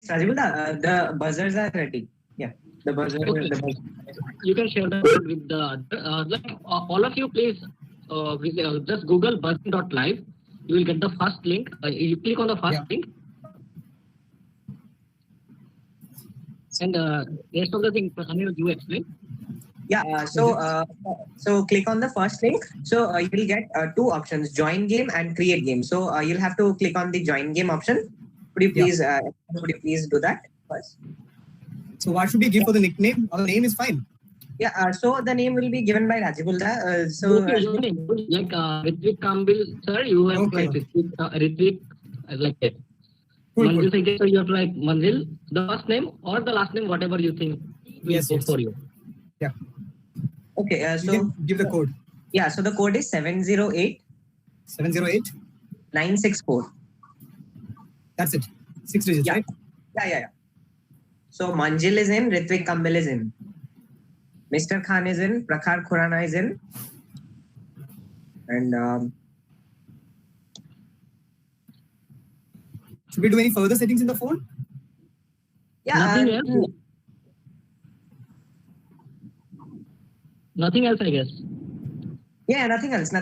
Rajibulda, the buzzers are ready. Yeah, the buzzer. Okay. The buzzer. You can share the code with the all of you, please. Just Google buzzing.live. You will get the first link. You click on the first link, and rest of the thing, Anil, you explain. Yeah. So click on the first link. So you will get two options: join game and create game. So you'll have to click on the join game option. Could you please do that first? So what should we give for the nickname? Our name is fine. Yeah. So the name will be given by Rajibulda. Okay, your name like Ritvik Kambil, sir. You have like Ritvik like that. Manzil Singh, so you have to like Manzil, the first name or the last name, whatever you think will go for you. Yeah. Okay. So give the code. Yeah. So the code is 708. 708. 964. That's it. 6 digits, right? Yeah. So Manjil is in, Ritvik Kambil is in, Mr. Khan is in, Prakhar Khurana is in, and should we do any further settings in the phone? Yeah. Nothing else. Nothing else, I guess. Yeah, nothing else. No,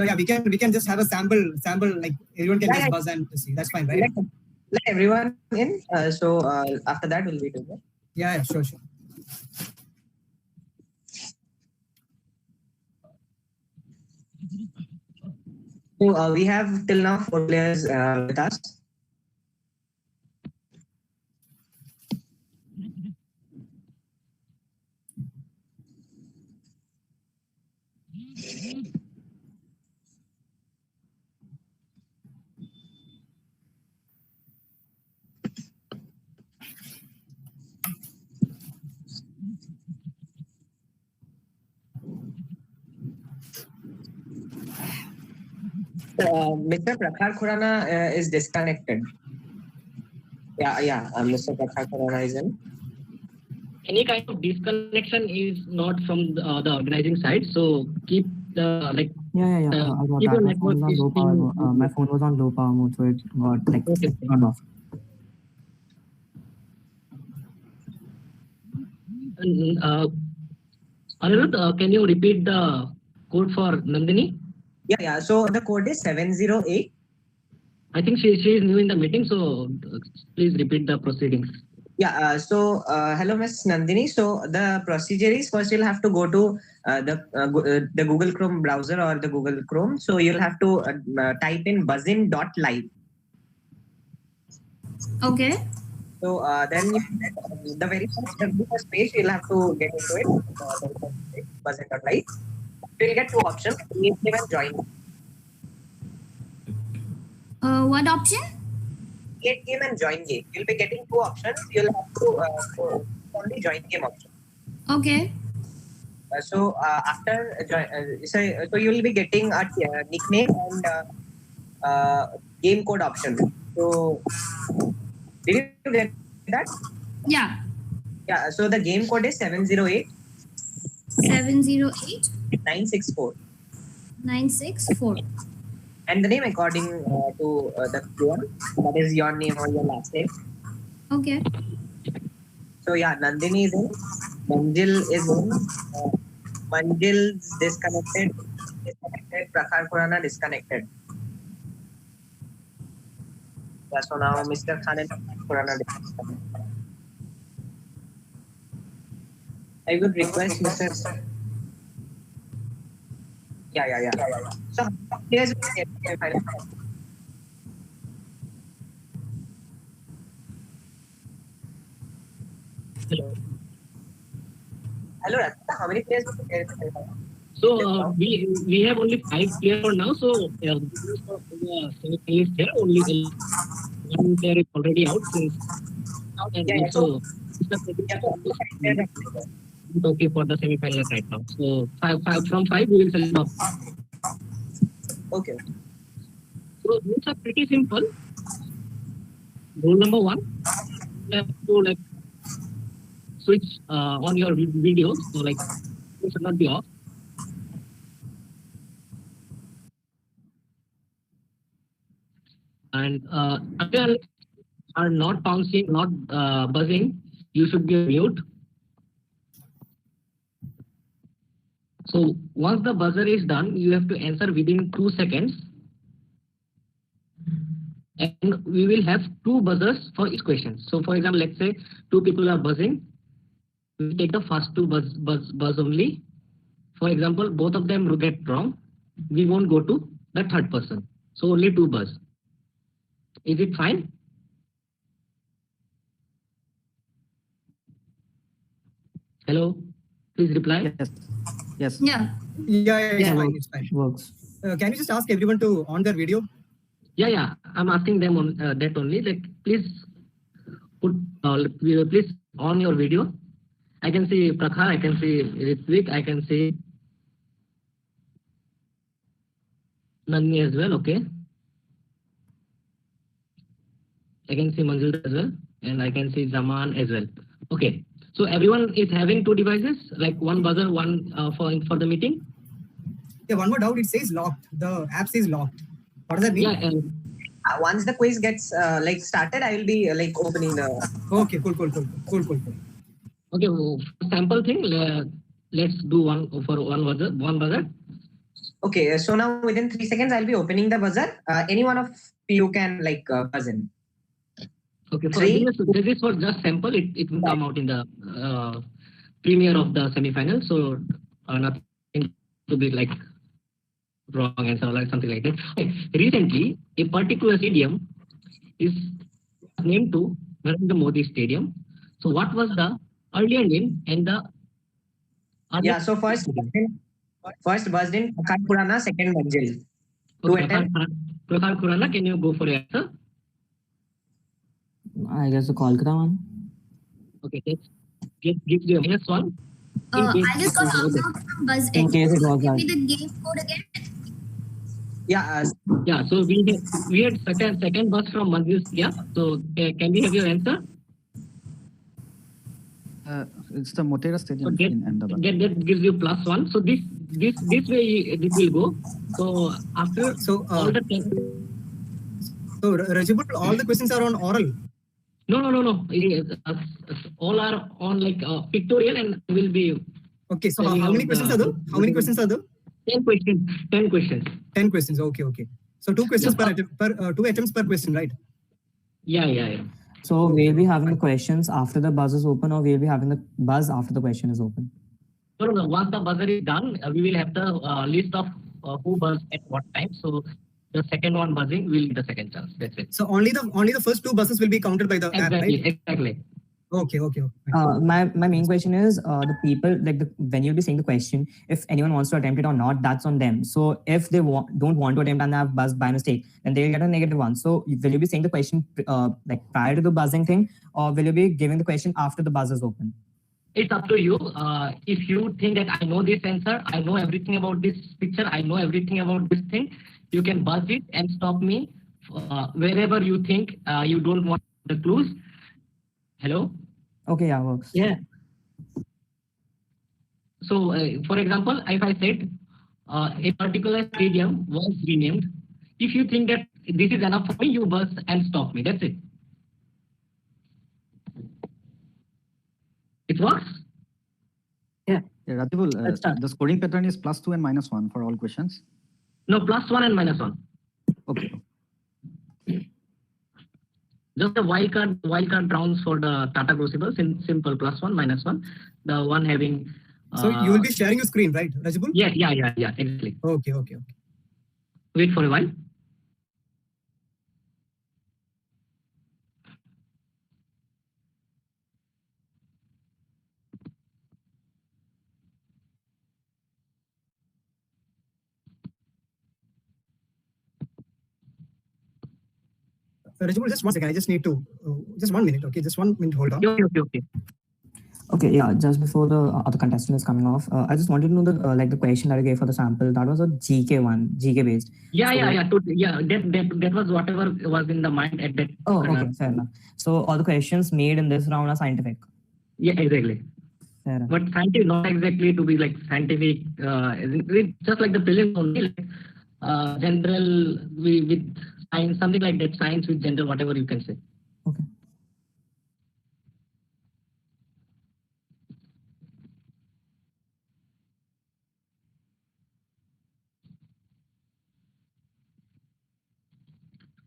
yeah, we can just have a sample like everyone can just buzz and see. That's fine, right? Let everyone in. So after that we'll be doing it. Yeah, sure. So we have till now 4 players with us. Mr. Prakhar Khurana is disconnected. Yeah. Mr. Prakhar Khurana is in. Any kind of disconnection is not from the organizing side. So keep the like. Yeah. I got keep that. My phone was on low power mode. My phone was on low power mode, so it got like turned off. Anirudh, can you repeat the code for Nandini? Yeah. So the code is 708. I think she is new in the meeting, so please repeat the proceedings. Yeah. So hello, Miss Nandini. So the procedure is first you'll have to go to the Google Chrome browser or the Google Chrome. So you'll have to type in buzzin.live. Okay. So then the very first page you'll have to get into it. Buzzin.live. You'll get two options: create game and join. What option? Create game and join game. You'll be getting two options. You'll have to only join game option. Okay. So after so you'll be getting a nickname and game code option. So did you get that? Yeah. Yeah. So the game code is 708. 708. 964. 964. And the name according to the player, that is your name or your last name. Okay. So yeah, Nandini is in, Manjil is in, Manjil's disconnected, Prakhar Khurana disconnected. Yeah, so now Mr. Khan and Khurana disconnected. I would request Mr. Yeah. So here's Hello, Rata. How many players? So we have only 5 players for now. So semi-finalist here, only one player is already out since. And so it's okay for the semi-finalist right now. So from 5 we will select off. Okay. So rules are pretty simple. Rule number 1, you have to like switch on your video, so like it should not be off. And again, are not bouncing, not buzzing, you should be on mute. So once the buzzer is done, you have to answer within 2 seconds. And we will have 2 buzzers for each question. So for example, let's say 2 people are buzzing. We take the first 2 buzz only. For example, both of them will get wrong. We won't go to the third person. So only 2 buzz. Is it fine? Hello, please reply. Yes. Yes. Yeah. It's fine. It's fine. Works. Can you just ask everyone to on their video? Yeah. I'm asking them on that only. Like, please put, please on your video. I can see Prakhar, I can see Ritvik, I can see Nandini as well. Okay. I can see Manjul as well, and I can see Zaman as well. Okay. So everyone is having 2 devices, like one buzzer, one for the meeting. Yeah, one more doubt. It says locked. The app says locked. What does that mean? Yeah. Once the quiz gets like started, I will be like opening the. Okay, cool. Okay, sample thing. Let's do one for one buzzer. Okay, so now within 3 seconds, I'll be opening the buzzer. Any one of you can like buzz in. Okay, so this is for just sample. It will come out in the premiere of the semi-final. So nothing to be like wrong answer or like something like that. Okay. Recently, a particular stadium is named to Narendra Modi Stadium. So what was the earlier name and the Yeah, so first buzzed in Prakhar Khurana, second Manjil. Prakhar Khurana, can you go for your answer? I guess the Kolkata one. Okay, gives you a -1. I just got out from Buzz In case it was Give that. me the game code again. Yeah, Yeah, so we had second buzz from Manjil. Yeah, so can we have your answer? It's the Motera Stadium So in Ahmedabad. that gives you +1. So this way it will go. So after all the Rajibul, all the questions are on oral. No. All are on like pictorial and will be. Okay, so how many questions are there? How many questions are there? 10 questions. 10 questions. 10 questions. Okay. So 2 questions per 2 attempts per question, right? Yeah. So we'll be having the questions after the buzz is open, or we'll be having the buzz after the question is open? No. Once the buzzer is done, we will have the list of who buzzed at what time. So the second one buzzing will get the second chance. That's it. So only the first 2 buzzes will be counted by the app, right? Exactly. Okay. My main question is the people when you'll be saying the question, if anyone wants to attempt it or not, that's on them. So if they don't want to attempt and they have buzzed by mistake, then they'll get a -1. So will you be saying the question like prior to the buzzing thing, or will you be giving the question after the buzz is open? It's up to you. If you think that I know this answer, I know everything about this picture, I know everything about this thing, you can buzz it and stop me wherever you think you don't want the clues. Hello? Okay, yeah, works. Yeah. So, for example, if I said a particular stadium was renamed, if you think that this is enough for me, you buzz and stop me. That's it. It works? Yeah, Ratibul, the scoring pattern is +2 and -1 for all questions. No, +1 and -1. Okay. Just the wildcard rounds for the Tata Crucibles in simple +1, -1. The one having. So you will be sharing your screen, right, Rajibul? Yeah, exactly. Okay. Wait for a while. Rajibul, just 1 second. I just need to just 1 minute. Okay, just 1 minute. Hold on. Okay. Okay, yeah. Just before the other contestant is coming off, I just wanted to know the question that I gave for the sample. That was a GK one, GK based. Yeah. That was whatever was in the mind at that. Oh, okay, fair enough. So all the questions made in this round are scientific. Yeah, exactly. Fair enough. But scientific, not exactly to be like scientific. Just like the prelims only, like, general with science, something like that. Science with general, whatever you can say. Okay.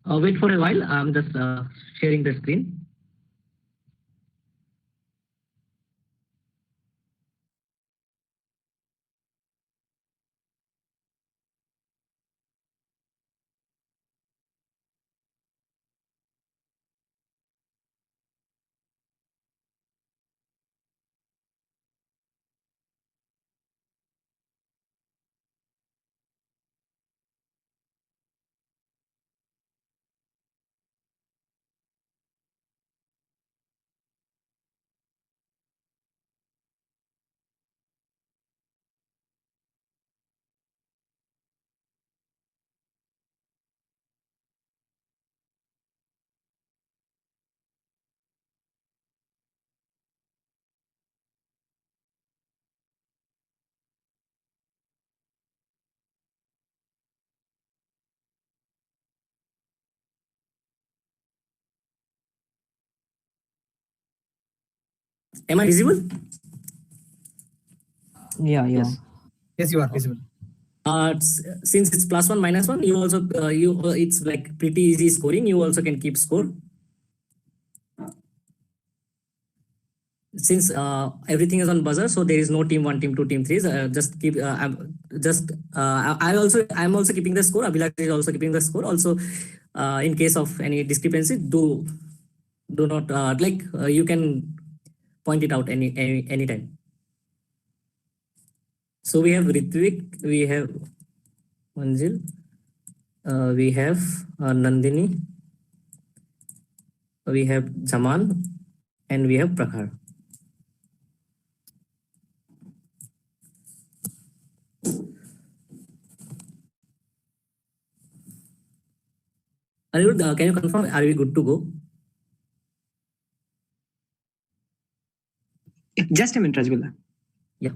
Wait for a while. I'm just sharing the screen. Am I visible? Yeah, Yes. Yes, you are visible. Since it's +1 -1, you also it's like pretty easy scoring. You also can keep score. Since everything is on buzzer, so there is no team 1, team 2, team 3. Just keep. I'm also keeping the score. Abhilash is also keeping the score. Also, in case of any discrepancy, do not you can point it out any time. So we have Ritvik, we have Manjil, we have Nandini, we have Jaman, and we have Prakhar. Anirudh, can you confirm? Are we good to go? Just a minute, Rajgul. Yeah.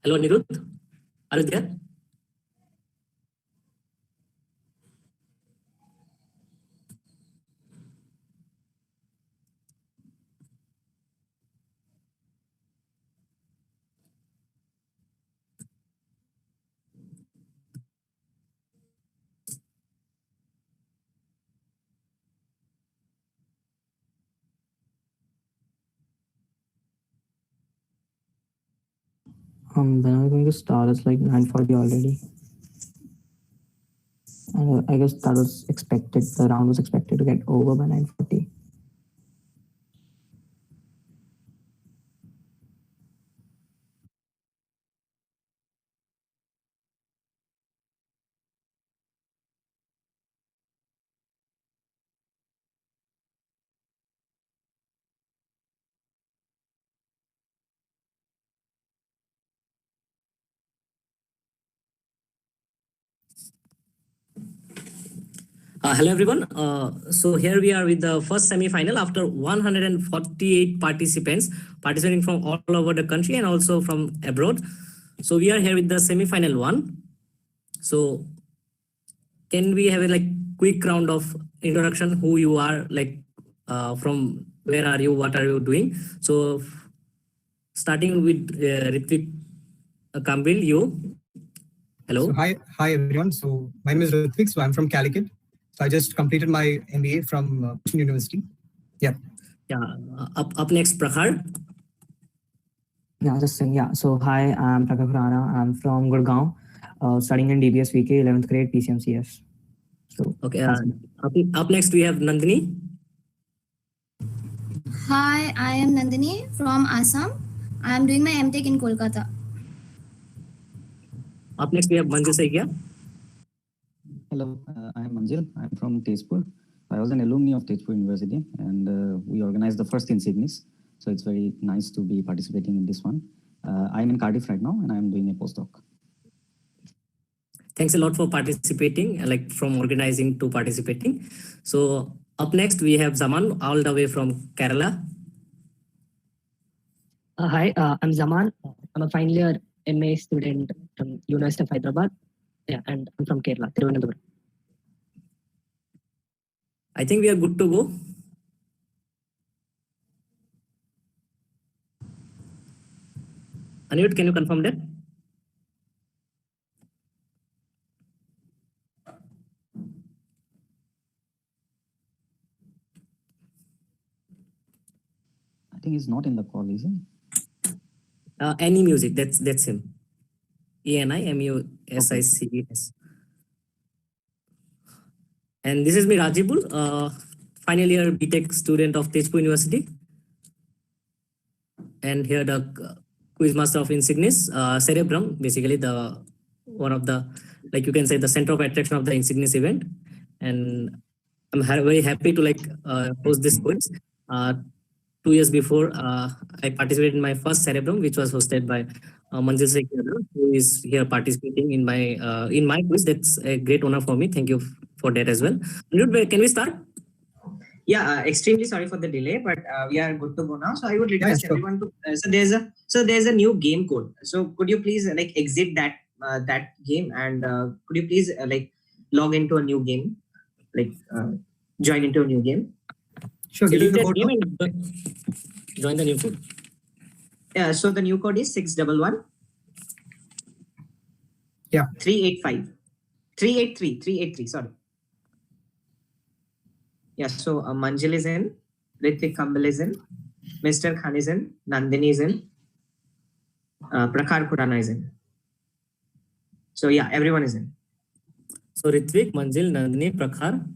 Hello, Anirudh. Are you there? When are we going to start? It's like 9:40 already. And I guess that was expected. The round was expected to get over by 9:40. Hello, everyone. So here we are with the first semi-final after 148 participants participating from all over the country and also from abroad. So we are here with the semi-final one. So can we have a like quick round of introduction, who you are, like from where are you, what are you doing? So starting with Ritvik Kambil, you. Hello. So hi everyone. So my name is Ritvik. So I'm from Calicut. So I just completed my MBA from University. Yeah. Yeah. Up next, Prakhar. Yeah, just saying. Yeah. So hi, I'm Prakhar Khurana. I'm from Gurgaon, studying in DBS VK 11th grade PCMCS. So okay. Up next we have Nandini. Hi, I am Nandini from Assam. I am doing my MTech in Kolkata. Up next we have Manjul Saikia. Hello, I am Manjil. I'm from Tezpur. I was an alumni of Tezpur University, and we organized the first Insignis. So it's very nice to be participating in this one. I'm in Cardiff right now, and I'm doing a postdoc. Thanks a lot for participating, like from organizing to participating. So up next we have Zaman, all the way from Kerala. Hi, I'm Zaman. I'm a final year MA student from University of Hyderabad. Yeah, and I'm from Kerala, Thiruvananthapuram. I think we are good to go. Anirudh, can you confirm that? I think he's not in the call, is he? Any music, that's him. ENIMUSICS. And this is me, Rajibul, final year BTech student of Tezpur University. And here the quiz master of Insignis, Cerebrum, basically the one of the, like you can say, the center of attraction of the Insignis event. And I'm very happy to like host this quiz. 2 years before, I participated in my first Cerebrum, which was hosted by Manjil Saikia, who is here participating in my quiz. That's a great honor for me. Thank you for that as well. Anirudh, can we start? Yeah, extremely sorry for the delay, but we are good to go now. So I would request sure. everyone to. So there's a new game code. So could you please like exit that game, and could you please like log into a new game, like join into a new game. Sure. Give me the code. Join the new code. Yeah. So the new code is 611. Yeah. 385. 383. Sorry. Yeah, so Manjil is in, Ritvik Kambil is in, Mr. Khan is in, Nandini is in, Prakhar Khurana is in. So yeah, everyone is in. So Ritvik, Manjil, Nandini, Prakhar,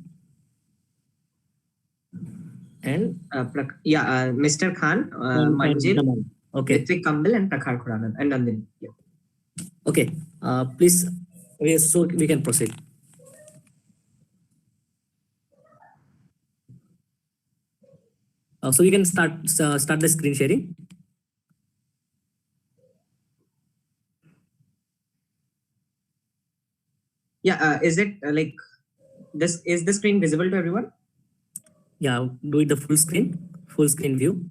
and Mr. Khan, Manjil, okay, Ritvik Kambil, and Prakhar Khurana and Nandini. Yeah. Okay, please, so we can proceed. So we can start the screen sharing. Yeah, is it like this? Is the screen visible to everyone? Yeah, do it the full screen view.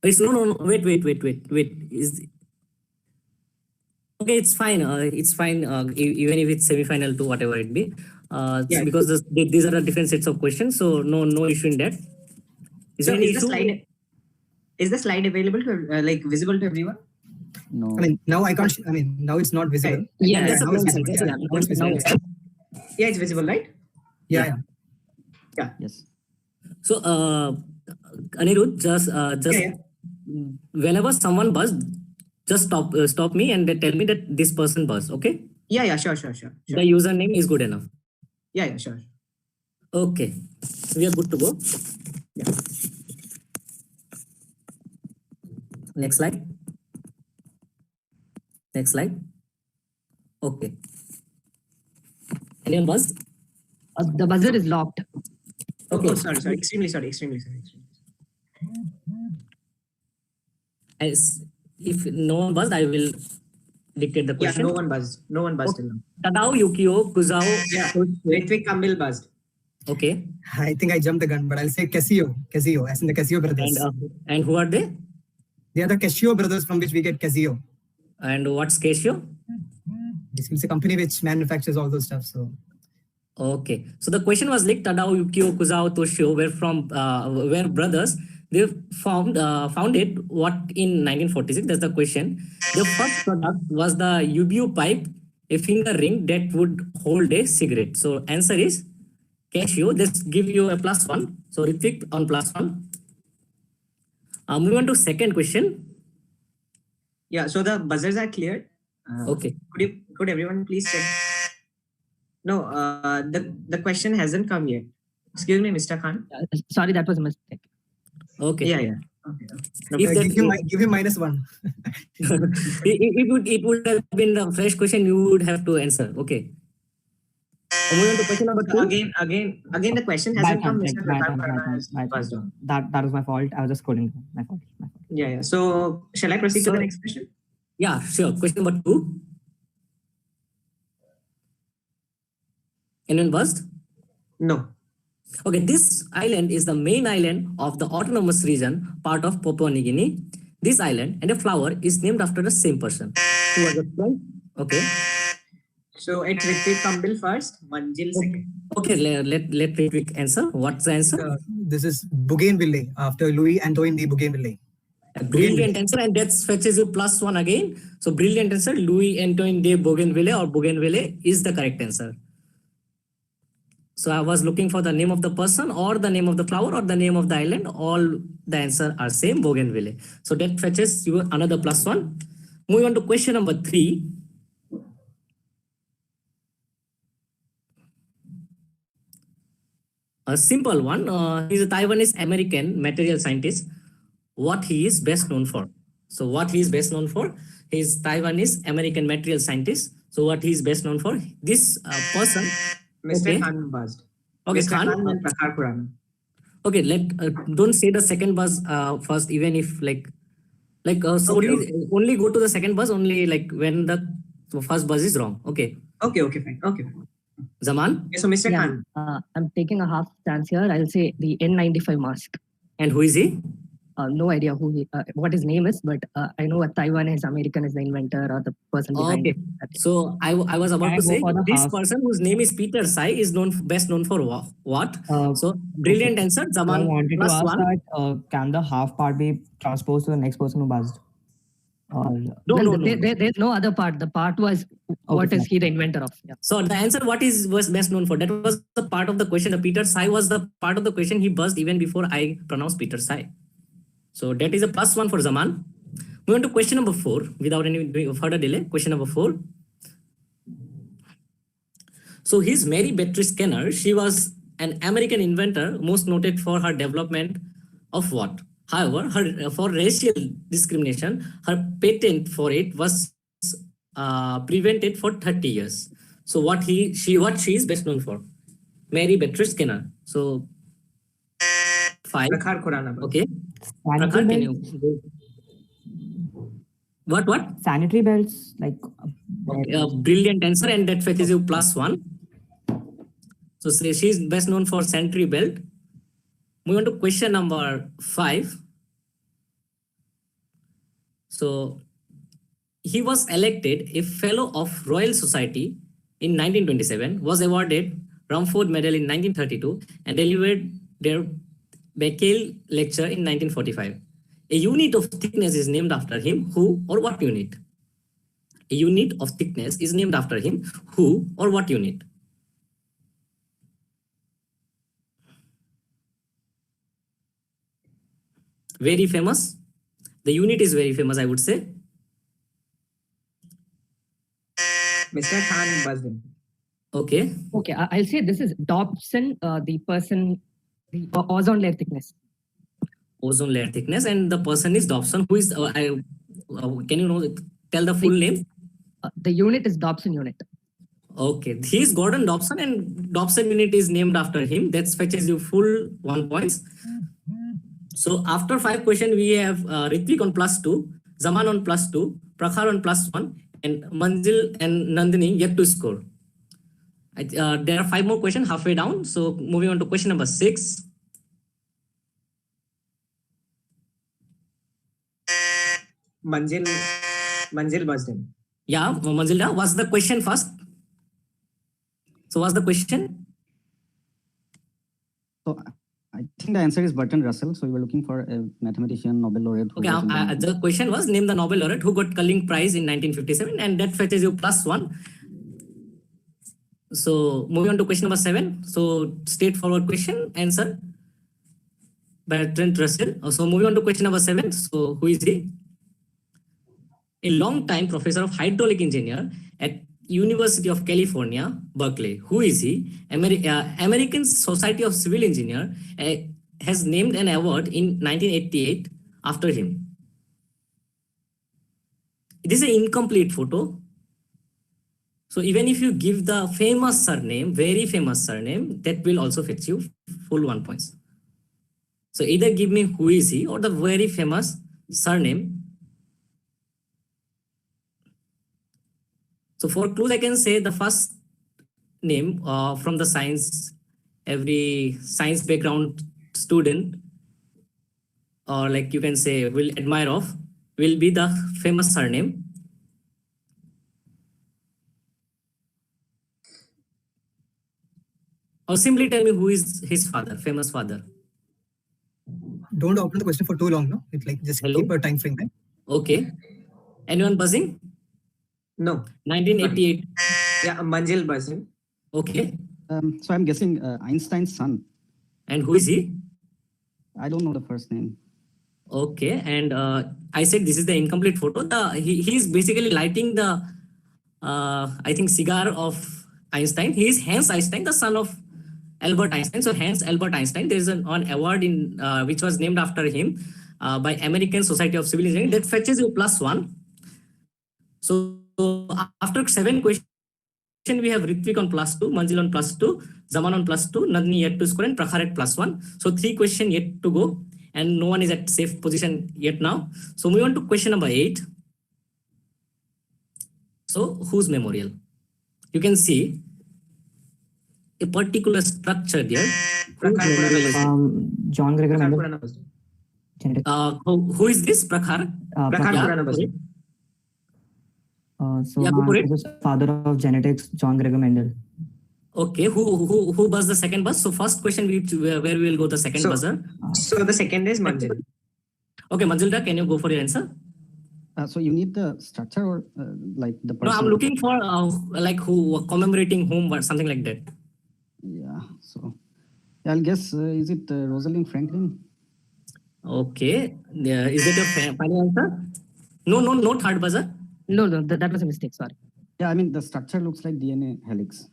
It's no. Wait. Is okay. It's fine. It's fine. Even if it's semi-final to whatever it be. Yeah. Because these are the different sets of questions, so no issue in that. Is So there any is the issue? slide available to like visible to everyone? No. I mean, now I can't. I mean, now it's not visible. Yeah, That's now a it's problem. visible. That's a Yeah, now it's visible. Yeah, it's visible, right? Yeah. Yes. So, Anirudh, just Yeah. whenever someone buzzed, just stop me and tell me that this person buzzed. Okay. Yeah. Sure. The username is good enough. Yeah. Sure. Okay. So we are good to go. Yeah. Next slide. Okay. Anyone buzzed? The buzzer is locked. Okay. Oh, sorry. Extremely sorry. If no one buzzed, I will dictate the Yeah, question. no one buzzed till now. Tadao, Yukio, Kuzao. Yeah. Ritvik Kambil buzzed. Okay. I think I jumped the gun, but I'll say Casio, as in the Casio brothers. And who are they? They are the Casio brothers from which we get Casio. And what's Casio? This is a company which manufactures all those stuff. So okay. So the question was like Tadao, Yukio, Kuzao, Toshio were brothers. They founded what in 1946? That's the question. The first product was the UBU pipe, a finger ring that would hold a cigarette. So answer is Casio. Let's give you a +1. So Ritvik on +1. Moving on to second question. Yeah, so the buzzers are cleared. Okay. Could everyone please check? No, the question hasn't come yet. Excuse me, Mr. Khan. Sorry, that was a mistake. Okay. Yeah. Okay. No, If that- give him -1. it would have been the fresh question you would have to answer. Okay. Moving on to question number 2. Again, the question hasn't come. Mr. Pratap Rana has buzzed on. That was my fault. I was just scrolling. My fault. Yeah. So shall I proceed to the next question? Yeah, sure. Question number 2. Anyone buzzed? No. Okay, this island is the main island of the autonomous region, part of Papua New Guinea. This island and a flower is named after the same person. Who was the friend? Okay. So it's Ritvik Kambil first, Manjil second. Okay, let Ritvik answer. What's the answer? This is Bougainville after Louis Antoine de Bougainville. A brilliant answer, and that fetches you +1 again. So brilliant answer, Louis Antoine de Bougainville or Bougainville is the correct answer. So I was looking for the name of the person or the name of the flower or the name of the island. All the answer are same, Bougainville. So that fetches you another +1. Moving on to question number 3. A simple one. He's a Taiwanese American material scientist. What he is best known for. So what he is best known for? He is Taiwanese American material scientist. So what he is best known for? This person. Mr. Okay. Khan buzzed. Okay, Mr. Khan. and Prakhar Khurana. Okay, don't say the second buzz first, even if so only go to the second buzz only when the first buzz is wrong. Okay. Okay, fine. Okay. Zaman. Okay, so Mr. Khan. I'm taking a half chance here. I'll say the N95 mask. And who is he? No idea what his name is, but I know a Taiwanese American is the inventor or the person behind Okay. it. So I was about to say this half? person whose name is Peter Sai is best known for what? So brilliant answer. I Zaman wanted to ask +1. that can the half part be transposed to the next person who buzzed? No. There's no other part. The part was what is he the inventor of? Yeah. So the answer was best known for. That was the part of the question. The Peter Sai was the part of the question he buzzed even before I pronounced Peter Sai. So that is a +1 for Zaman. Moving on to question number 4 without any further delay. Question number 4. So he's Mary Beatrice Kenner. She was an American inventor most noted for her development of what? However, for racial discrimination, her patent for it was prevented for 30 years. So what she is best known for? Mary Beatrice Kenner. So 5. Prakhar Khurana. Okay. Sanitary Prakhar, can belts? you what? Sanitary belts, Brilliant answer, and that fetches you +1. So she's best known for sanitary belt. Moving on to question number 5. So he was elected a Fellow of Royal Society in 1927, was awarded Rumford Medal in 1932, and delivered their Becquerel lecture in 1945. A unit of thickness is named after him. Who or what unit? A unit of thickness is named after him. Who or what unit? Very famous. The unit is very famous, I would say. Mr. Khan buzzed in. Okay. Okay, I'll say this is Dobson, the person, the ozone layer thickness. Ozone layer thickness, and the person is Dobson. Who is? Can you know? Tell the full name. The unit is Dobson unit. Okay, he is Gordon Dobson, and Dobson unit is named after him. That fetches you full 1 point. So after 5 questions, we have Ritvik on +2, Zaman on +2, Prakhar on +1, and Manjil and Nandini yet to score. There are 5 more questions halfway down. So moving on to question number 6. Manjil buzzed in. Yeah, Manjil, what's the question first? So what's the question? So I think the answer is Bertrand Russell. So we were looking for a mathematician, Nobel laureate. Okay, the question was name the Nobel laureate who got Culling Prize in 1957, and that fetches you +1. So moving on to question number 7. So straightforward question, answer Bertrand Russell. So moving on to question number 7. So who is he? A long-time professor of hydraulic engineer at University of California, Berkeley. Who is he? American Society of Civil Engineer has named an award in 1988 after him. It is an incomplete photo. So even if you give the famous surname, very famous surname, that will also fetch you full 1 point. So either give me who is he or the very famous surname. So for clues, I can say the first name from the science, every science background student, or like you can say will admire of, will be the famous surname. Or simply tell me who is his father, famous father. Don't open the question for too long, no? It's like just keep a time frame, right? Okay. Anyone buzzing? No. 1988. Yeah, Manjil buzzing. Okay. So I'm guessing Einstein's son. And who is he? I don't know the first name. Okay. And I said this is the incomplete photo. He is basically lighting the, I think, cigar of Einstein. He is Hans Einstein, the son of Albert Einstein. So Hans Albert Einstein, there is an award in which was named after him by American Society of Civil Engineering. That fetches you +1. So after 7 questions, we have Ritvik on +2, Manjil on +2, Zaman on +2, Nandini yet to score, and Prakhar at +1. So 3 questions yet to go, and no one is at safe position yet now. So move on to question number 8. So whose memorial? You can see a particular structure there. John Gregory Mendel. Who is this? Prakhar? So this is father of genetics, John Gregory Mendel. Okay, who buzzed the second buzz? So first question, where we will go the second buzzer. So the second is Manjil. Okay, Manjilda, can you go for your answer? So you need the structure or like the person? No, I'm looking for like who commemorating whom or something like that. Yeah, so I'll guess, is it Rosalind Franklin? Okay, is it a final answer? No third buzzer. No, that was a mistake. Sorry. Yeah, I mean the structure looks like DNA helix,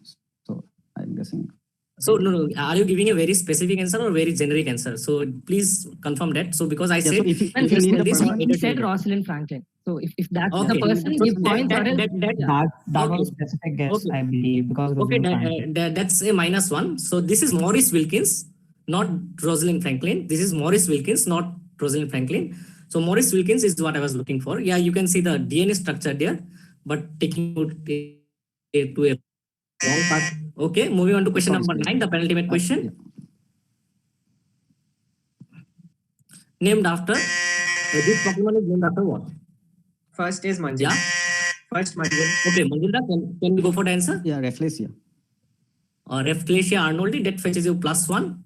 so I'm guessing. So no, are you giving a very specific answer or very generic answer? So please confirm that. So because I said, so if you need this, he said Rosalind Franklin. So if that's okay, the person, give points. That was a specific guess, I believe, because okay, that's a -1. So this is Maurice Wilkins, not Rosalind Franklin. This is Maurice Wilkins, not Rosalind Franklin. So Maurice Wilkins is what I was looking for. Yeah, you can see the DNA structure there, but taking it to a wrong path. Okay, moving on to question number 9, the penultimate question. Named after, this Pokemon is named after what? First is Manjil. Yeah. First Manjil. Okay, Manjilda, can we go for the answer? Yeah, Rafflesia. Rafflesia Arnoldi, that fetches you +1.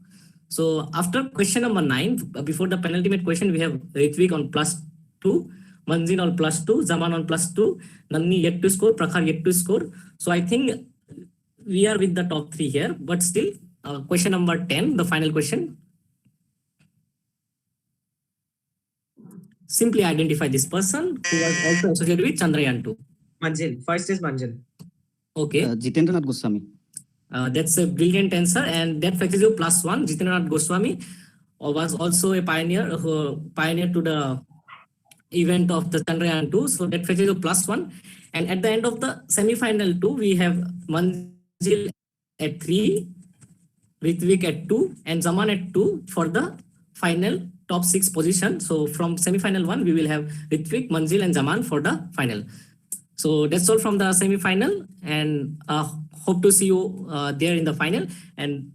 So after question number 9, before the penultimate question, we have Ritvik on +2, Manjil on +2, Zaman on +2, Nandini yet to score, Prakhar yet to score. So I think we are with the top 3 here, but still, question number 10, the final question. Simply identify this person who was also associated with Chandrayaan 2. Manjil. First is Manjil. Okay. Jitendranath Goswami. That's a brilliant answer, and that fetches you +1. Jitendranath Goswami was also a pioneer to the event of the Chandrayaan 2. So that fetches you +1. And at the end of the semi-final 2, we have Manjil at 3, Ritvik at 2, and Zaman at 2 for the final top 6 position. So from semi-final 1, we will have Ritvik, Manjil, and Zaman for the final. So that's all from the semi-final, and hope to see you there in the final. And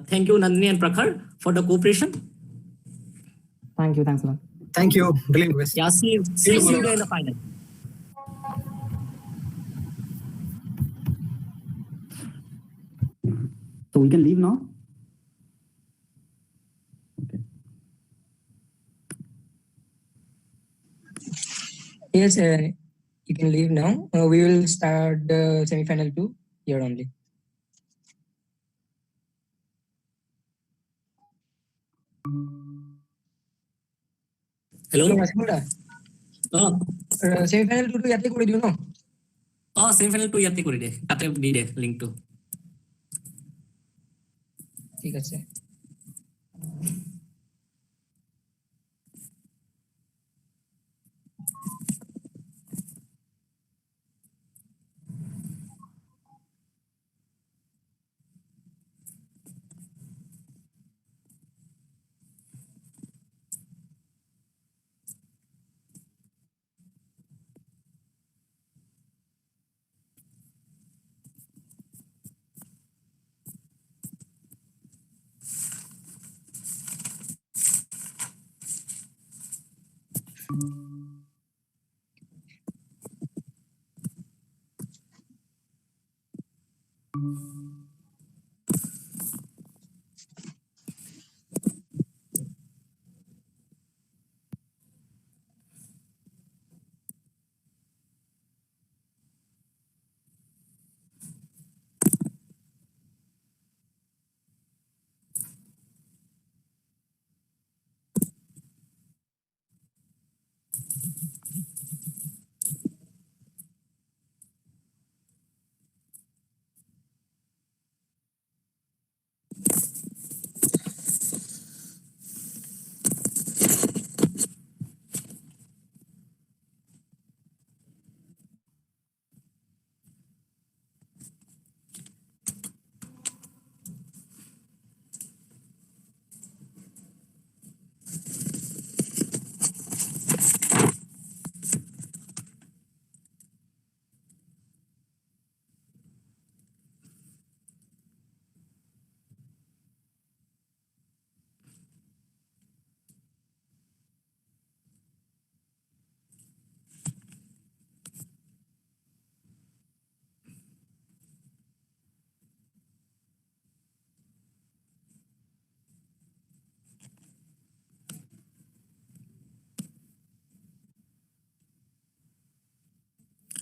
thank you, Nandini and Prakhar, for the cooperation. Thank you. Thanks a lot. Thank you. Brilliant quiz. Yeah, see you there in the final. So we can leave now? Okay. Yes, you can leave now. We will start the semi-final 2 here only. Hello? Semi-final 2 to yatte kore diyo no? Semi-final 2 yatte kore de. Taতে di de link to. ঠিক আছে।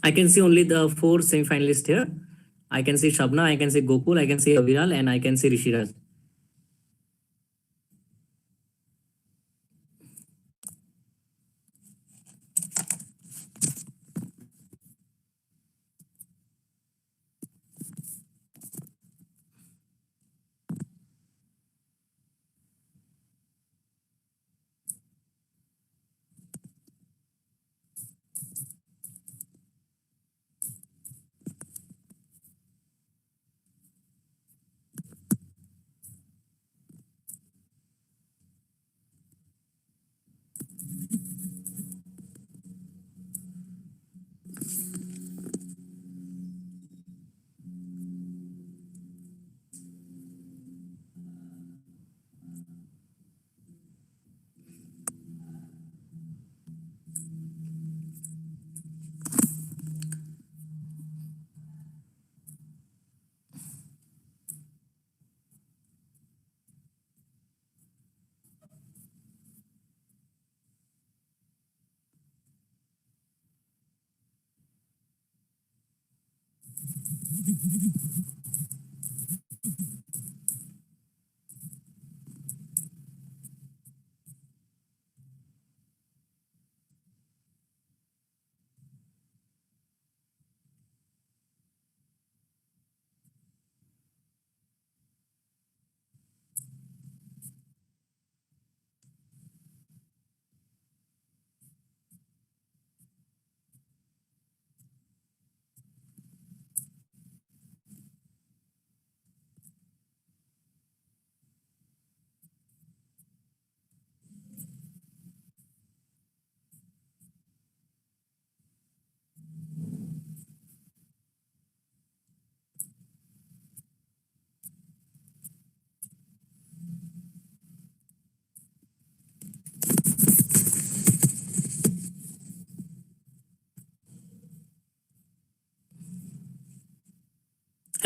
I can see only the 4 semi-finalists here. I can see Shabna, I can see Gokul, I can see Aviral, and I can see Rishiraj.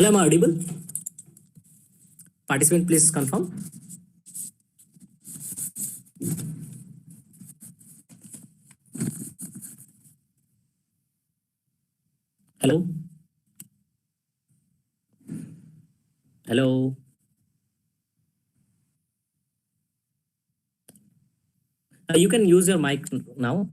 Hello, am I audible? Participant, please confirm. Hello? Hello? You can use your mic now.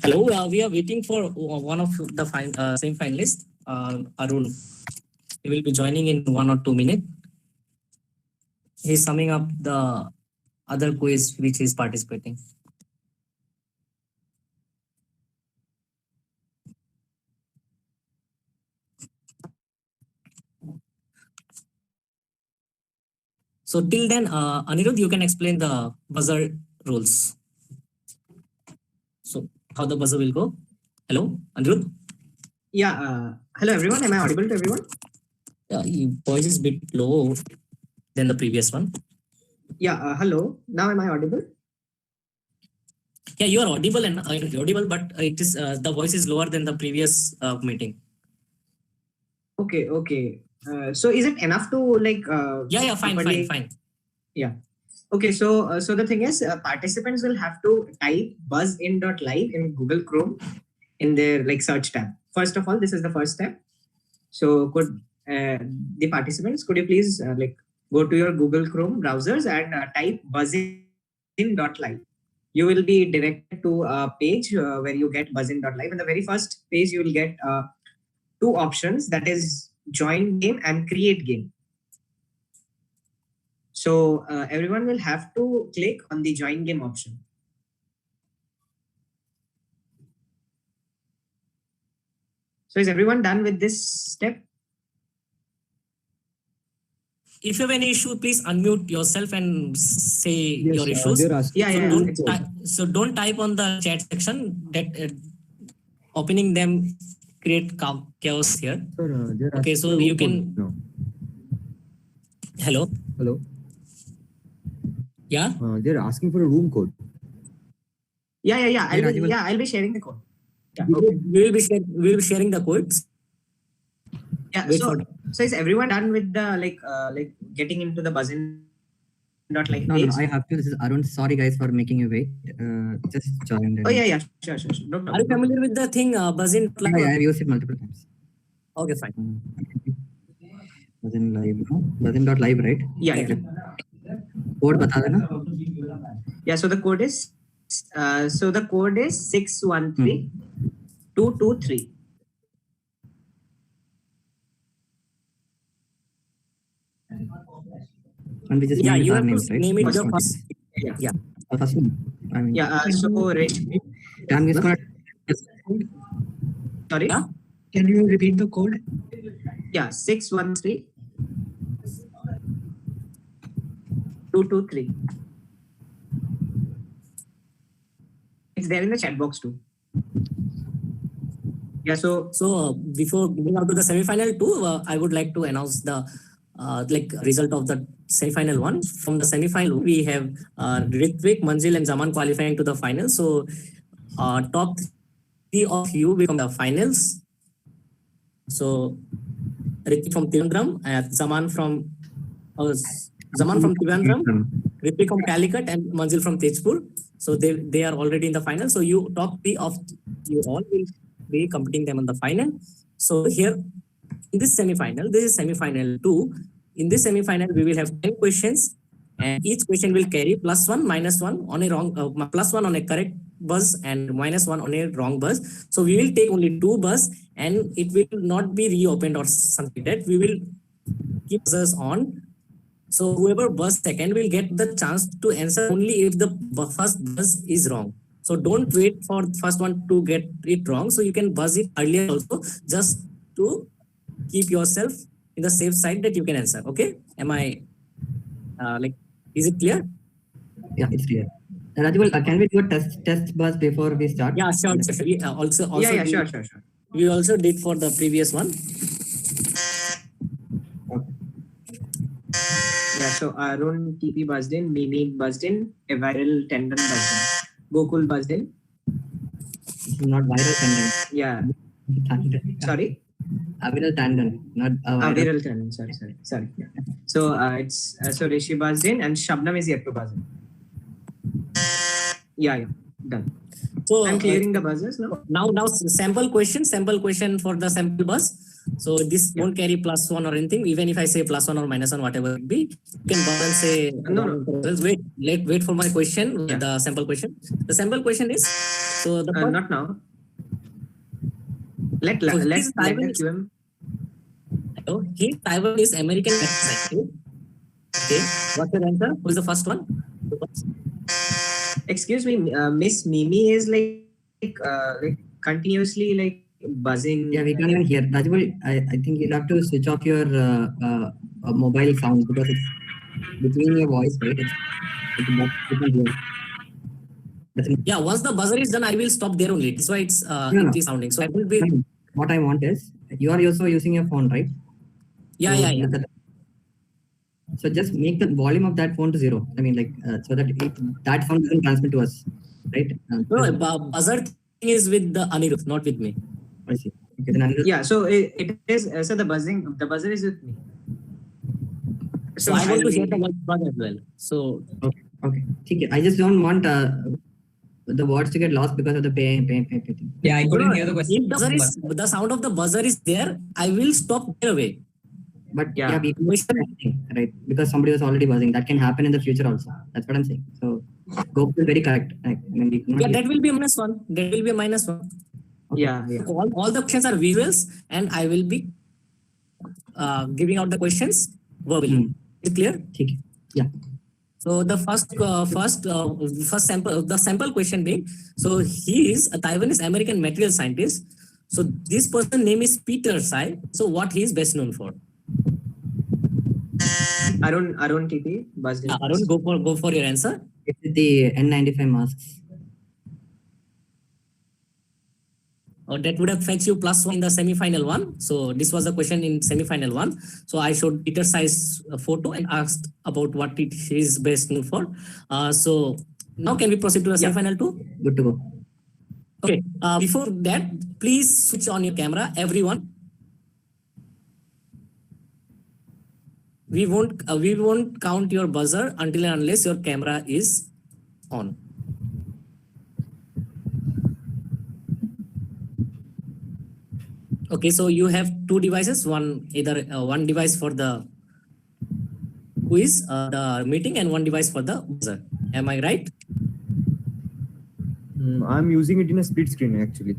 Hello, we are waiting for one of the same finalists, Arun. He will be joining in 1 or 2 minutes. He's summing up the other quiz which is participating. So till then, Anirudh, you can explain the buzzer rules. So how the buzzer will go? Hello, Anirudh? Yeah. Hello, everyone. Am I audible to everyone? Your voice is a bit low than the previous one. Yeah. Hello. Now am I audible? Yeah, you are audible and audible, but it is the voice is lower than the previous meeting. Okay. Okay. So is it enough to like? Yeah, fine. Yeah. Okay. So the thing is, participants will have to type buzzin.live in Google Chrome in their like search tab. First of all, this is the first step. So could the participants, could you please like go to your Google Chrome browsers and type buzzin.live. You will be directed to a page where you get buzzin.live. In the very first page, you will get two options, that is join game and create game. So everyone will have to click on the join game option. So is everyone done with this step? If you have any issue, please unmute yourself and say your issues. So don't type on the chat section. That opening them create chaos here. Okay, so you can. No. Hello. Yeah. They're asking for a room code. Yeah. I'll be sharing the code. Yeah. We will be sharing the codes. Yeah. So is everyone done with the like getting into the buzzin.live page? No, I have to. This is Arun. Sorry guys for making you wait. Just joined. Oh yeah. Sure. No problem. Are you familiar with the thing buzzin? Yeah, I've used it multiple times. Okay, fine. Buzzin.live, right? Yeah. Code bata dena. Yeah. So the code is 613223. And we just you have names, to right? name it the first. Yeah. First one. I mean, So Rich, I'm just gonna. sorry. Yeah? Can you repeat the code? Yeah. 613223. It's there in the chat box too. Yeah. So Before moving out to the semi-final two, I would like to announce the result of the semi-final one. From the semi-final, we have Ritvik, Manjil, and Zaman qualifying to the final. So top three of you will come the finals. So Ritvik from Trivandrum, Zaman from Trivandrum, Ritvik from Calicut, and Manjil from Tejpur. So they are already in the final. So you top three of you all will be competing them on the final. So here in this semi-final, this is semi-final 2. In this semi-final, we will have 10 questions, and each question will carry +1, -1 on a wrong, +1 on a correct buzz and -1 on a wrong buzz. So we will take only 2 buzz, and it will not be reopened or something like that. We will keep buzzers on. So whoever buzz second will get the chance to answer only if the first buzz is wrong. So don't wait for the first one to get it wrong. So you can buzz it earlier also, just to keep yourself in the safe side that you can answer. Okay? Am I is it clear? Yeah, it's clear. Rajul, can we do a test buzz before we start? Yeah, sure. We also sure. We also did for the previous one. Okay. Yeah, so Arun TP buzzed in, Mimi buzzed in, a viral tendon buzzed in, Gokul buzzed in. It's not viral tendon. Yeah. Sorry? A viral tendon, not a viral tendon. Sorry. Yeah. So it's so Rishi buzzed in and Shabnam is yet to buzz in. Yeah, done. So I'm clearing the buzzers now. Now sample question for the sample buzz. So this won't carry +1 or anything. Even if I say +1 or -1, whatever it be, you can buzz and say no. Wait for my question. Yeah. The sample question. The sample question is so the not now. Let QM. Oh, Taiwan is American scientist. Okay, what's your answer? Who is the first one? Excuse me, Miss Mimi is like continuously buzzing. Yeah, we can't even hear. Rajul, I think you'll have to switch off your mobile sound because it's between your voice, right? It's not hear. Yeah, once the buzzer is done, I will stop there only. That's why it's No. it is sounding. So I will be. What I want is, you are also using your phone, right? Yeah. So just make the volume of that phone to 0. I mean, like, so that that sound doesn't transmit to us, right? No, buzzer thing is with the Anirudh, not with me. I see. Okay, then Yeah, so it is. So the buzzer is with me. So I want to hear the buzzer as well. So okay. I just don't want the words to get lost because of the pay thing. Yeah, I couldn't hear the question. If the sound of the buzzer is there, I will stop there away. But yeah, people right? Because somebody was already buzzing. That can happen in the future also. That's what I'm saying. So go is very correct. Yeah, that will be -1. That will be -1. Okay. Yeah. All the questions are visuals, and I will be giving out the questions verbally. Is it clear? Okay. Yeah. So the first sample question being, so he is a Taiwanese American material scientist. So this person name is Peter Tsai. So what he is best known for? Arun TP. Arun, go for your answer. It's the N95 masks. That would have fetched you +1 in the semi-final one. So this was a question in semi-final one. So I showed Peter Tsai's photo and asked about what it is best known for. So now can we proceed to the semi-final 2? Good to go. Okay. Before that, please switch on your camera, everyone. We won't count your buzzer until and unless your camera is on. Okay, so you have 2 devices, one device for the quiz, the meeting, and one device for the buzzer. Am I right? I'm using it in a split screen actually.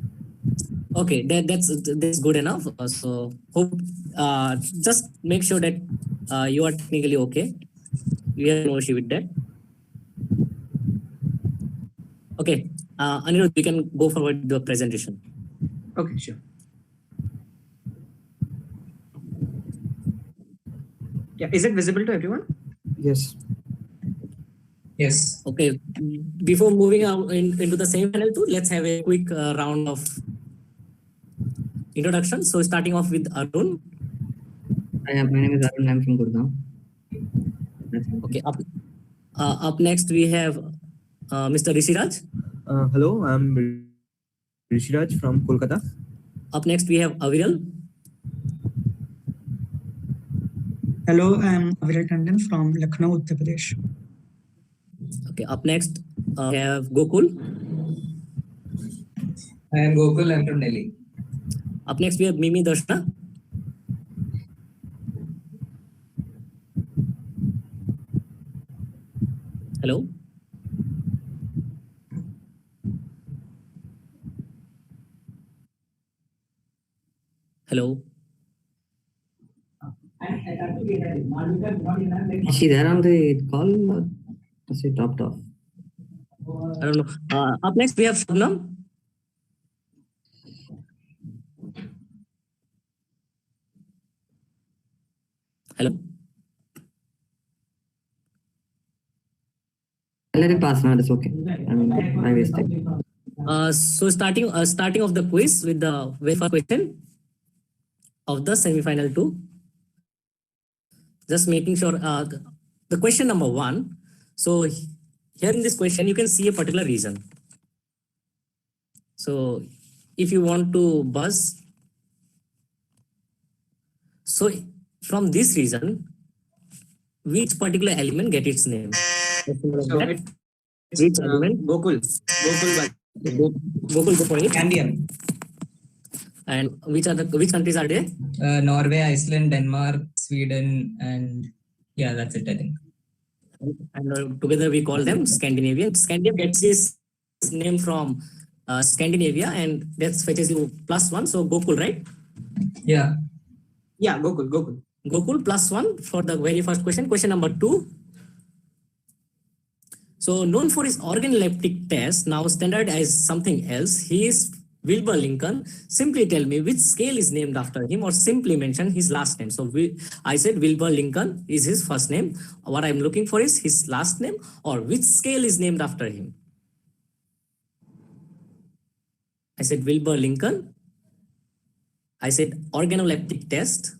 Okay, that's good enough. So hope just make sure that you are technically okay. We have no issue with that. Okay, Anirudh, we can go forward with the presentation. Okay, sure. Yeah, is it visible to everyone? Yes. Yes. Okay, before moving out into the semi-final 2, let's have a quick round of introduction. So starting off with Arun. My name is Arun. I'm from Gurgaon. Okay, up next we have Mr. Rishiraj. Hello, I'm Rishiraj from Kolkata. Up next we have Aviral. Hello, I'm Aviral Tandon from Lucknow, Uttar Pradesh. Okay, up next we have Gokul. I am Gokul. I'm from Delhi. Up next we have Mimi Darshana. Hello. Hello. Is she there on the call or is she dropped off? I don't know. Up next we have Shabnam. Hello. Let it pass now. That's okay. I mean, I wasted. So starting of the quiz with the very first question of the semi-final 2. Just making sure the question number 1. So here in this question, you can see a particular region. So if you want to buzz, so from this region, which particular element get its name? So which element? Gokul, go for it. Scandium. And which countries are there? Norway, Iceland, Denmark, Sweden, and yeah, that's it, I think. And together we call them Scandinavian. Scandinavia gets its name from Scandinavia, and that fetches you +1. So Gokul, right? Yeah. Yeah, Gokul. Gokul +1 for the very first question. Question number 2. So known for his organoleptic test, now standard as something else, he is Wilbur Lincoln. Simply tell me which scale is named after him, or simply mention his last name. So I said Wilbur Lincoln is his first name. What I'm looking for is his last name, or which scale is named after him. I said Wilbur Lincoln. I said organoleptic test.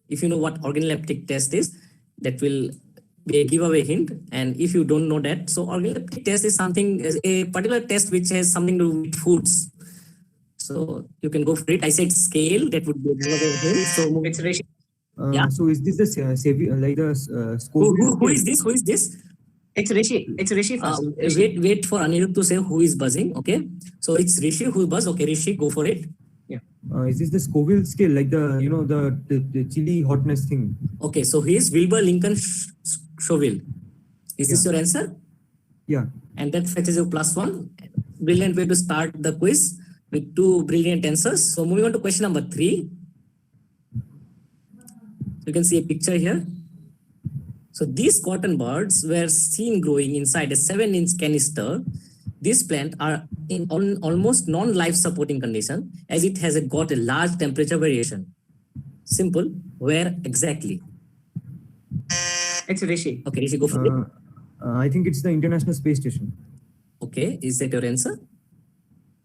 If you know what organoleptic test is, that will be a giveaway hint. And if you don't know that, so organoleptic test is something, a particular test which has something to do with foods. So you can go for it. I said scale, that would be a giveaway hint. So it's ratio. Yeah. So is this the like the who is this? Who is this? It's Rishi. It's Rishi first. Wait for Anirudh to say who is buzzing. Okay. So it's Rishi who buzz. Okay, Rishi, go for it. Yeah. Is this the Scoville scale, like the the chili hotness thing? Okay. So he is Wilbur Lincoln Scoville. Is this your answer? Yeah. And that fetches you +1. Brilliant way to start the quiz with 2 brilliant answers. So moving on to question number 3. You can see a picture here. So these cotton buds were seen growing inside a 7-inch canister. These plants are in almost non-life supporting condition as it has got a large temperature variation. Simple. Where exactly? It's Rishi. Okay, Rishi, go for it. I think it's the International Space Station. Okay, is that your answer?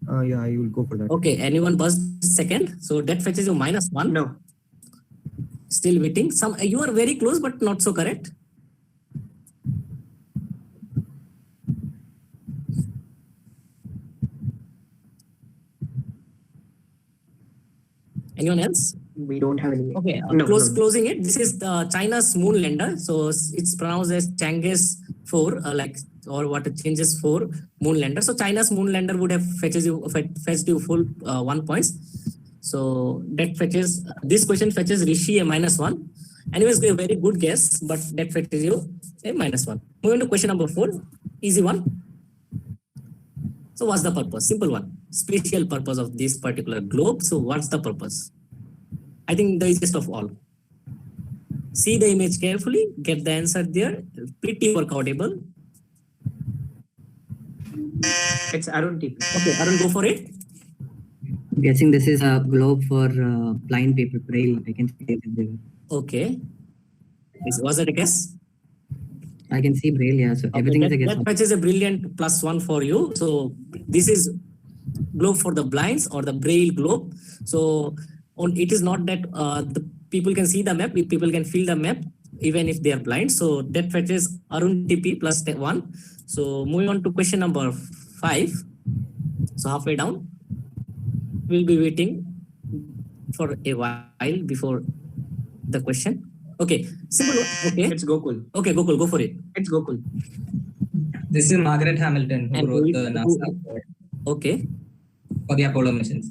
Yeah, I will go for that. Okay, anyone buzzed second? So that fetches you -1. No. Still waiting. You are very close, but not so correct. Anyone else? We don't have any. Okay, No. closing it. This is China's moon lander. So it's pronounced as Chang'e 4, or what it changes 4 moon lander. So China's moon lander would have fetched you full 1 points. So that fetches, this question fetches Rishi a -1. Anyways, a very good guess, but that fetches you a -1. Moving to question number 4, easy one. So what's the purpose? Simple one. Spatial purpose of this particular globe. So what's the purpose? I think the easiest of all. See the image carefully, get the answer there. Pretty workoutable. It's Arun TP. Okay, Arun, go for it. I'm guessing this is a globe for blind people, braille. I can see it there. Okay. Was that a guess? I can see braille, yeah. So Okay, everything is a guess. that fetches a brilliant +1 for you. So this is globe for the blinds or the braille globe. So it is not that the people can see the map, people can feel the map even if they are blind. So that fetches Arun TP +1. So moving on to question number 5. So halfway down, we'll be waiting for a while before the question. Okay, simple. Okay, It's Gokul. okay, Gokul, go for it. It's Gokul. This is Margaret Hamilton who And wrote the NASA Okay, for the Apollo missions.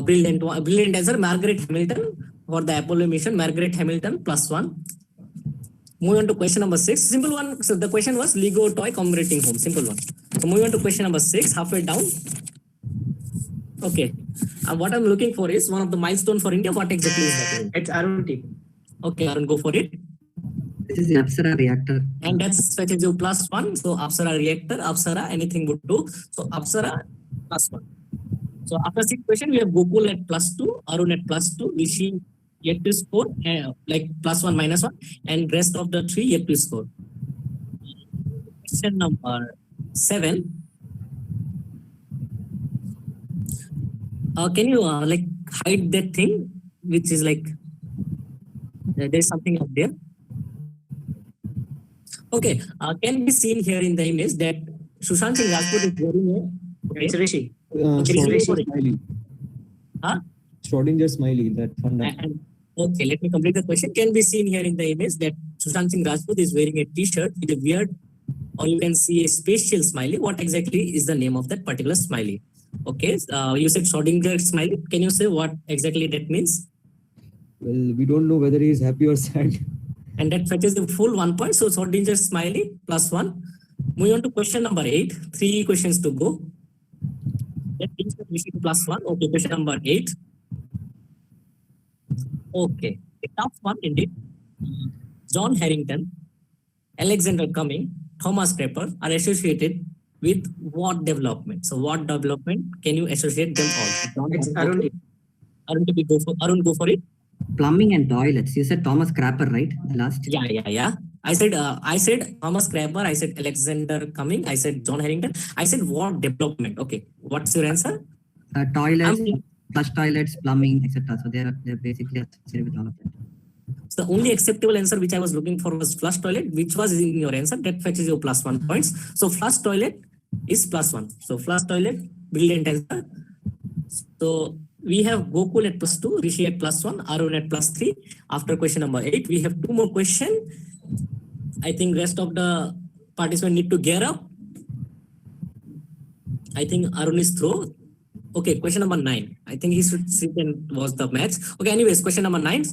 brilliant answer, Margaret Hamilton for the Apollo mission. Margaret Hamilton +1. Moving on to question number 6. Simple one. So the question was Lego toy commemorating home. Simple one. So moving on to question number 6, halfway down. Okay. What I'm looking for is one of the milestones for India. What exactly is that? It's Arun TP. Okay, Arun, go for it. This is the Apsara reactor. And that's fetches you +1. So Apsara reactor, Apsara, anything would do. So Apsara +1. So after 6 questions, we have Gokul at +2, Arun at +2, Rishi yet to score, like +1, -1, and rest of the 3 yet to score. Question number 7. Can you like hide that thing, which is like there's something up there? Okay, can be seen here in the image that Sushant Singh Rajput is wearing a. It's Rishi. Schrodinger smiley. Huh? Schrodinger smiley, that fun. Okay, let me complete the question. Can be seen here in the image that Sushant Singh Rajput is wearing a t-shirt with a weird, or you can see a spatial smiley. What exactly is the name of that particular smiley? Okay, you said Schrodinger smiley. Can you say what exactly that means? Well, we don't know whether he is happy or sad. And that fetches the full 1 point. So Schrodinger smiley +1. Moving on to question number 8. 3 questions to go. That means that we should +1. Okay, question number 8. Okay, a tough one indeed. John Harrington, Alexander Cumming, Thomas Crapper are associated with what development? So what development can you associate them all? It's Arun. Arun, go for it. Plumbing and toilets. You said Thomas Crapper, right? The last. Yeah. I said Thomas Crapper. I said Alexander Cumming. I said John Harrington. I said what development? Okay, what's your answer? Toilets, flush toilets, plumbing, etc. So they're basically associated with all of that. So the only acceptable answer which I was looking for was flush toilet, which was in your answer. That fetches you +1 points. So flush toilet is +1. So flush toilet, brilliant answer. So we have Gokul at +2, Rishi at +1, Arun at +3. After question number 8, we have 2 more questions. I think rest of the participants need to gear up. I think Arun is through. Okay, question number 9. I think he should sit and watch the match. Okay, anyways, question number 9.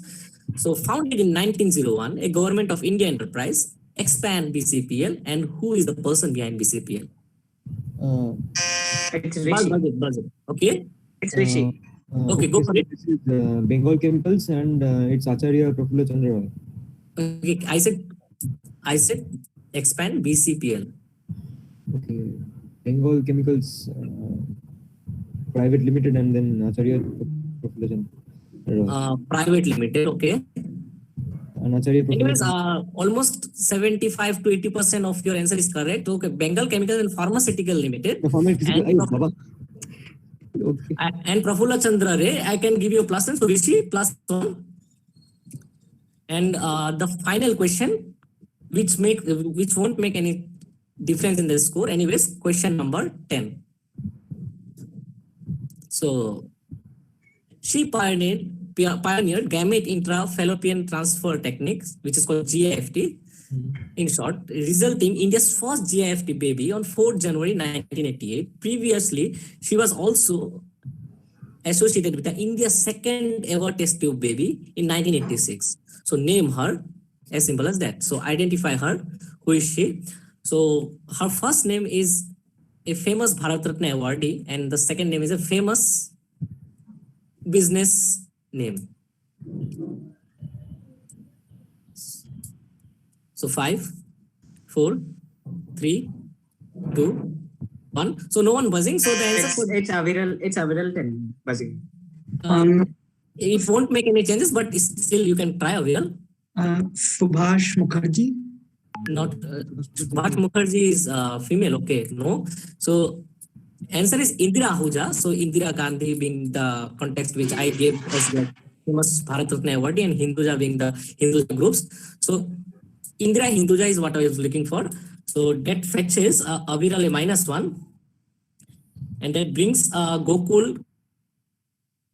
So founded in 1901, a government of India enterprise, expand BCPL, and who is the person behind BCPL? It's Rishi. Buzz it. Okay. It's Rishi. Okay, go for it. This is Bengal Chemicals and it's Acharya Prafulla Chandra Roy. Okay, I said expand BCPL. Okay, Bengal Chemicals Private Limited and then Acharya Prafulla Chandra Roy. Private Limited, okay. And Acharya Prafulla Anyways, almost 75 to 80% of your answer is correct. Okay, Bengal Chemicals and Pharmaceutical Limited. Okay. And Prafulla Chandra Ray, I can give you a +1, so Rishi +1. And the final question, which won't make any difference in the score. Anyways, question number 10. So she pioneered gamete intrafallopian transfer techniques, which is called GIFT. In short, resulting India's first GIFT baby on 4th January 1988. Previously, she was also associated with India's second ever test tube baby in 1986. So name her, as simple as that. So identify her. Who is she? So her first name is a famous Bharat Ratna awardee, and the second name is a famous business name. So 5, 4, 3, 2, 1. So no one buzzing. So the answer it's Aviral 10 buzzing. It won't make any changes, but still you can try Aviral. Subhash Mukherjee. Not Subhash Mukherjee is female. Okay, no. So answer is Indira Ahuja. So Indira Gandhi being the context which I gave as the famous Bharat Ratna awardee, and Hinduja being the Hinduja groups. So Indira Hinduja is what I was looking for. So that fetches Aviral a -1. And that brings Gokul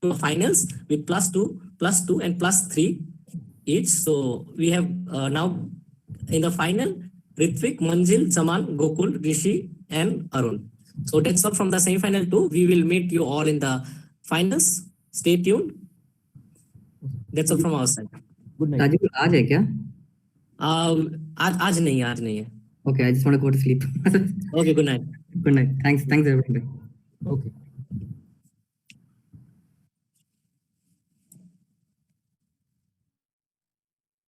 to finals with +2, and +3 each. So we have now in the final, Ritvik, Manjil, Zaman, Gokul, Rishi, and Arun. So that's all from the semi-final 2. We will meet you all in the finals. Stay tuned. That's all from our side. Good night. Rajiv, आज है क्या? आज नहीं है. Okay, I just want to go to sleep. Okay, good night. Good night. Thanks everybody. Okay.